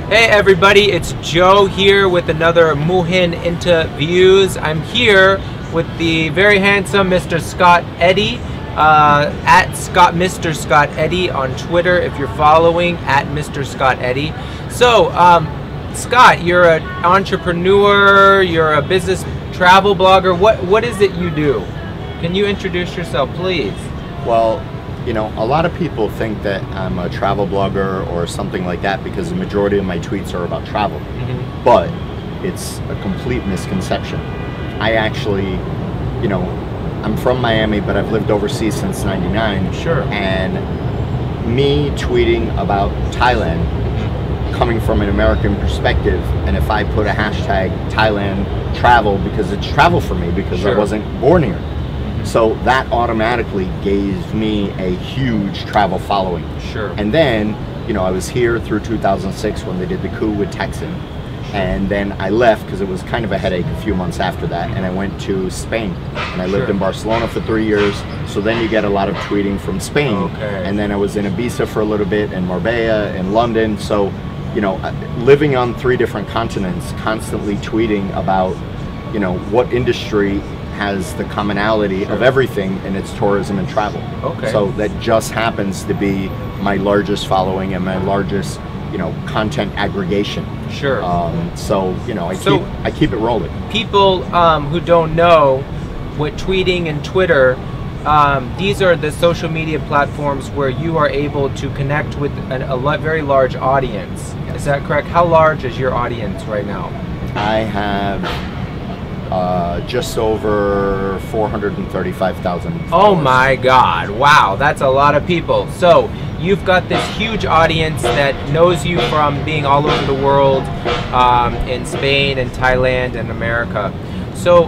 Hey everybody, it's Joe here with another Moohin Interviews. I'm here with the very handsome Mr. Scott Eddy, at Mr. Scott Eddy on Twitter if you're following, at Mr. Scott Eddy. So, Scott, you're an entrepreneur, you're a business travel blogger. What is it you do? Can you introduce yourself, please? Well, you know, a lot of people think that I'm a travel blogger or something like that because the majority of my tweets are about travel. Mm-hmm. But it's a complete misconception. I actually, you know, I'm from Miami, but I've lived overseas since '99. Sure. And me tweeting about Thailand, coming from an American perspective, and if I put a hashtag Thailand travel, because it's travel for me, because Sure. I wasn't born here. So that automatically gave me a huge travel following. Sure. And then, you know, I was here through 2006 when they did the coup with Texan. And then I left because it was kind of a headache a few months after that. And I went to Spain. And I lived in Barcelona for 3 years. So then you get a lot of tweeting from Spain. Okay. And then I was in Ibiza for a little bit, and Marbella, and London. So, you know, living on 3 different continents, constantly tweeting about, you know, what industry has the commonality of everything, and it's tourism and travel. Okay. So that just happens to be my largest following and my largest, you know, content aggregation. Sure. So, you know, I keep it rolling. People who don't know what tweeting and Twitter, these are the social media platforms where you are able to connect with a very large audience. Yes. Is that correct? How large is your audience right now? I have just over 435,000 followers. Oh my God, wow, that's a lot of people. So you've got this huge audience that knows you from being all over the world, in Spain and Thailand and America. So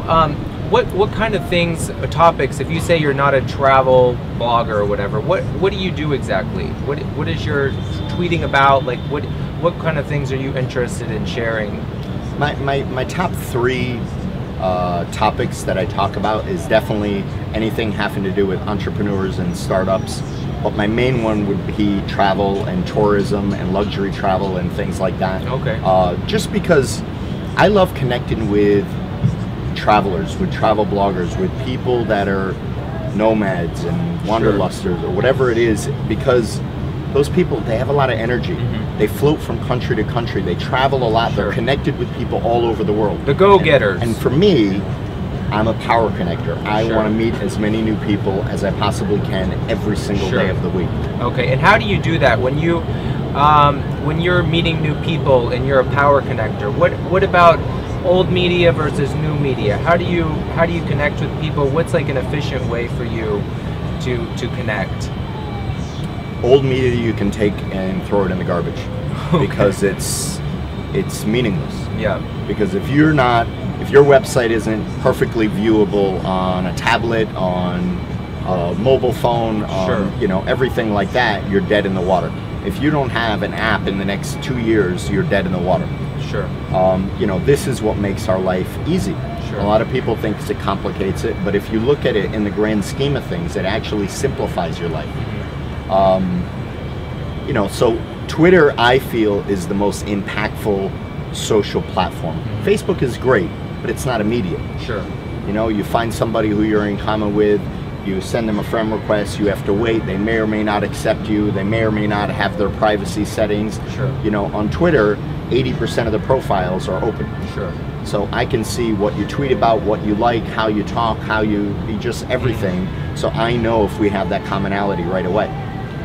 what kind of things, topics, if you say you're not a travel blogger or whatever, what do you do exactly? What is your tweeting about? Like what kind of things are you interested in sharing? My top 3 topics that I talk about is definitely anything having to do with entrepreneurs and startups, but my main one would be travel and tourism and luxury travel and things like that. Okay. Just because I love connecting with travelers, with travel bloggers, with people that are nomads and wanderlusters or whatever it is, because those people, they have a lot of energy. Mm-hmm. They float from country to country. They travel a lot. Sure. They're connected with people all over the world. The go-getters. And for me, I'm a power connector. I Sure. want to meet as many new people as I possibly can every single Sure. day of the week. Okay, and how do you do that when you when you're meeting new people and you're a power connector? What about old media versus new media? How do you connect with people? What's like an efficient way for you to connect? Old media you can take and throw it in the garbage. Okay. Because it's meaningless. Yeah. Because if your website isn't perfectly viewable on a tablet, on a mobile phone, on Sure. you know, everything like that, you're dead in the water. If you don't have an app in the next 2 years, you're dead in the water. Sure. You know, this is what makes our life easy. Sure. A lot of people think it complicates it, but if you look at it in the grand scheme of things, it actually simplifies your life. You know, so Twitter, I feel, is the most impactful social platform. Mm-hmm. Facebook is great, but it's not immediate. Sure. You know, you find somebody who you're in common with, you send them a friend request, you have to wait, they may or may not accept you, they may or may not have their privacy settings. Sure. You know, on Twitter, 80% of the profiles are open. Sure. So I can see what you tweet about, what you like, how you talk, how you just everything. So I know if we have that commonality right away.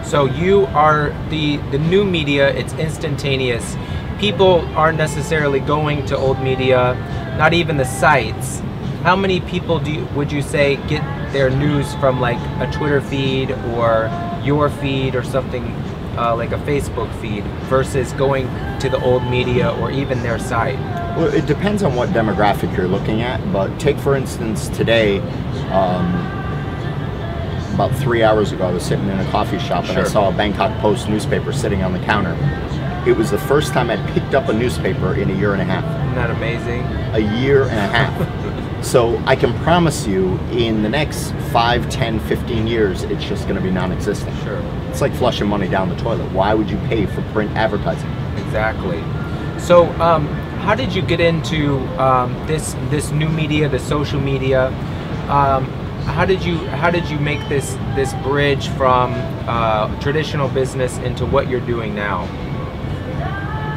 So you are the new media, it's instantaneous. People aren't necessarily going to old media, not even the sites. How many people would you say get their news from like a Twitter feed or your feed or something like a Facebook feed versus going to the old media or even their site? Well, it depends on what demographic you're looking at, but take for instance today, about 3 hours ago, I was sitting in a coffee shop and I saw a Bangkok Post newspaper sitting on the counter. It was the first time I picked up a newspaper in a year and a half. Isn't that amazing? A year and a half. So I can promise you in the next 5, 10, 15 years, it's just going to be non-existent. Sure. It's like flushing money down the toilet. Why would you pay for print advertising? Exactly. So, how did you get into this new media, the social media? How did you make this bridge from traditional business into what you're doing now?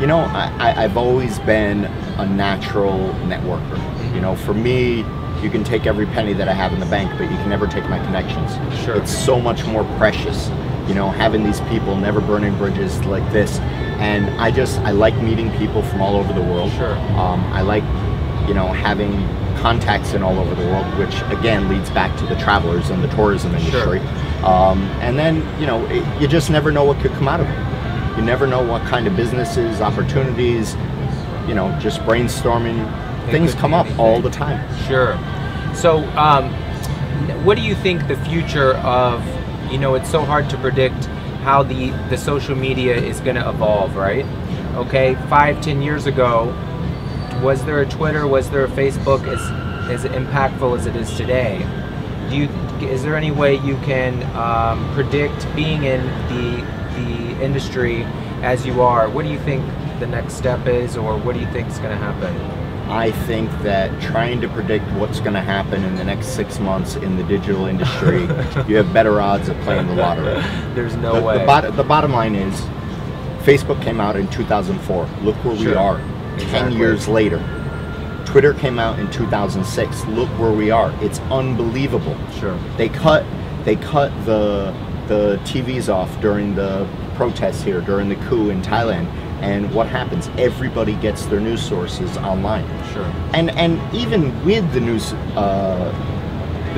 You know, I've always been a natural networker. You know, for me, you can take every penny that I have in the bank, but you can never take my connections. Sure. It's so much more precious, you know, having these people, never burning bridges like this. And I like meeting people from all over the world. Sure. I like, you know, having contacts in all over the world, which again leads back to the travelers and the tourism industry. Sure. And then, you know, you just never know what could come out of it. You never know what kind of businesses, opportunities, you know, just brainstorming. Things come up all the time. Sure. So, what do you think the future of, you know, it's so hard to predict how the social media is going to evolve, right? Okay, 5-10 years ago, was there a Twitter, was there a Facebook as impactful as it is today? Is there any way you can predict, being in the industry as you are, what do you think the next step is, or what do you think is going to happen? I think that trying to predict what's going to happen in the next 6 months in the digital industry, you have better odds of playing the lottery. There's no way. The bottom line is, Facebook came out in 2004. Look where we are. 10 years later. Twitter came out in 2006. Look where we are. It's unbelievable. Sure. They cut the TVs off during the protests here, during the coup in Thailand. And what happens? Everybody gets their news sources online. Sure. And even with the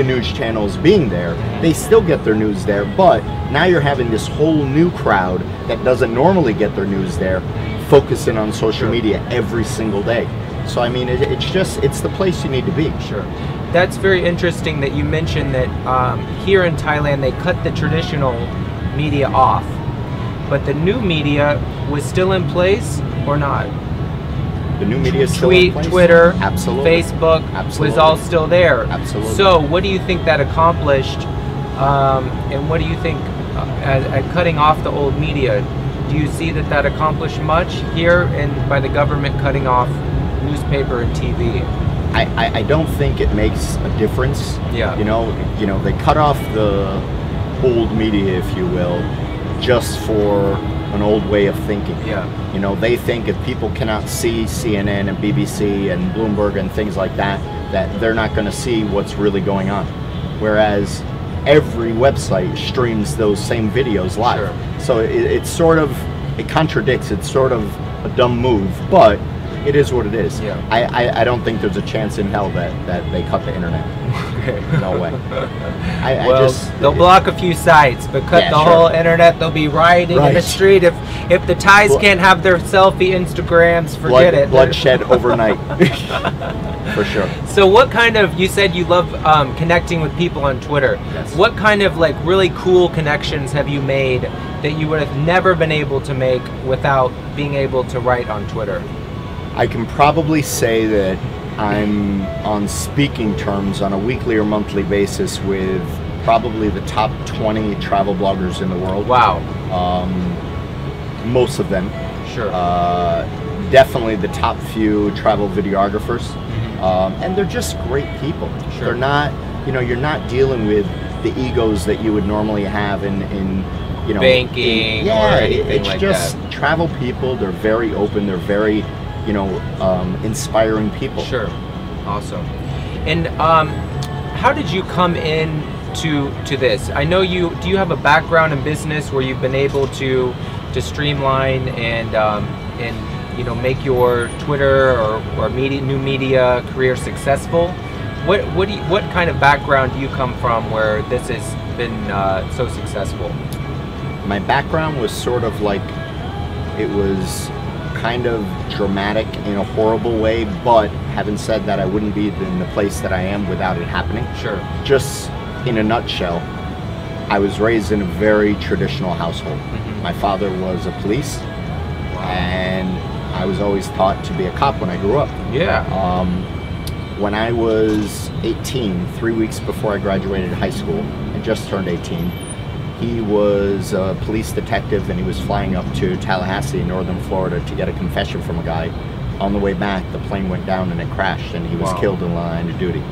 news channels being there, they still get their news there. But now you're having this whole new crowd that doesn't normally get their news there, focusing on social media every single day. So I mean, it's the place you need to be. Sure. That's very interesting that you mentioned that here in Thailand they cut the traditional media off, but the new media was still in place or not? The new media is still in place. Twitter, absolutely. Facebook, absolutely. was all still there. Absolutely. So what do you think that accomplished, and what do you think at cutting off the old media? Do you see that accomplished much here, and by the government cutting off newspaper and TV? I don't think it makes a difference. Yeah. You know, they cut off the old media, if you will, just for an old way of thinking. Yeah. You know, they think if people cannot see CNN and BBC and Bloomberg and things like that, that they're not going to see what's really going on. Whereas every website streams those same videos live. Sure. So it contradicts. It's sort of a dumb move, but it is what it is. Yeah. I don't think there's a chance in hell that they cut the internet. Okay. No way. They'll block a few sites, but cut the whole internet. They'll be rioting in the street. If the Thais can't have their selfie Instagrams, forget it. Bloodshed overnight. For sure. So what kind of, you said you love connecting with people on Twitter. Yes. What kind of like really cool connections have you made that you would have never been able to make without being able to write on Twitter? I can probably say that I'm on speaking terms on a weekly or monthly basis with probably the top 20 travel bloggers in the world. Wow. Most of them. Sure. Definitely the top few travel videographers. Mm-hmm. And they're just great people. Sure. They're not, you know, you're not dealing with the egos that you would normally have in you know, banking or anything it's like just that. Travel people. They're very open. They're very, you know, inspiring people. Sure. Awesome. And how did you come in to this? I know do you have a background in business where you've been able to streamline and you know, make your Twitter or new media career successful? What kind of background do you come from where this has been so successful? My background was sort of like, it was kind of dramatic in a horrible way, but having said that, I wouldn't be in the place that I am without it happening. Sure. Just in a nutshell, I was raised in a very traditional household. Mm-hmm. My father was a police, and I was always taught to be a cop when I grew up. Yeah. When I was 18, 3 weeks before I graduated high school, I just turned 18, He was a police detective, and he was flying up to Tallahassee, northern Florida, to get a confession from a guy. On the way back, the plane went down and it crashed, and he was killed in the line of duty.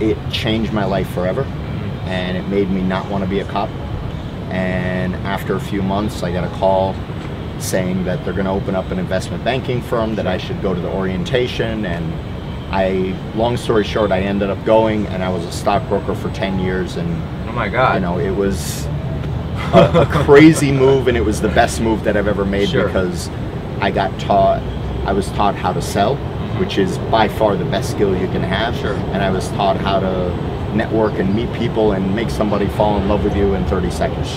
It changed my life forever, and it made me not want to be a cop. And after a few months, I got a call saying that they're going to open up an investment banking firm, that I should go to the orientation. And long story short, I ended up going, and I was a stockbroker for 10 years. And oh my God, you know, it was a crazy move, and it was the best move that I've ever made, because I was taught how to sell, which is by far the best skill you can have. And I was taught how to network and meet people and make somebody fall in love with you in 30 seconds.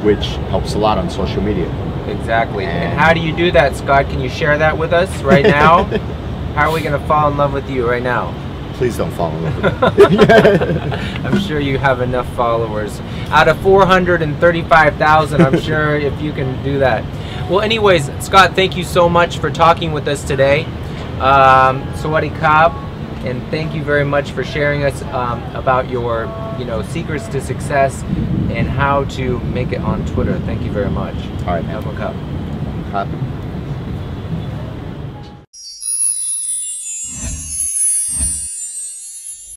Which helps a lot on social media. Exactly. And how do you do that, Scott? Can you share that with us right now? How are we going to fall in love with you right now? Please don't fall in love with me. I'm sure you have enough followers. Out of 435,000, I'm sure if you can do that. Well, anyways, Scott, thank you so much for talking with us today. Sawadee Kap, and thank you very much for sharing us about your, secrets to success and how to make it on Twitter. Thank you very much. All right, Kap.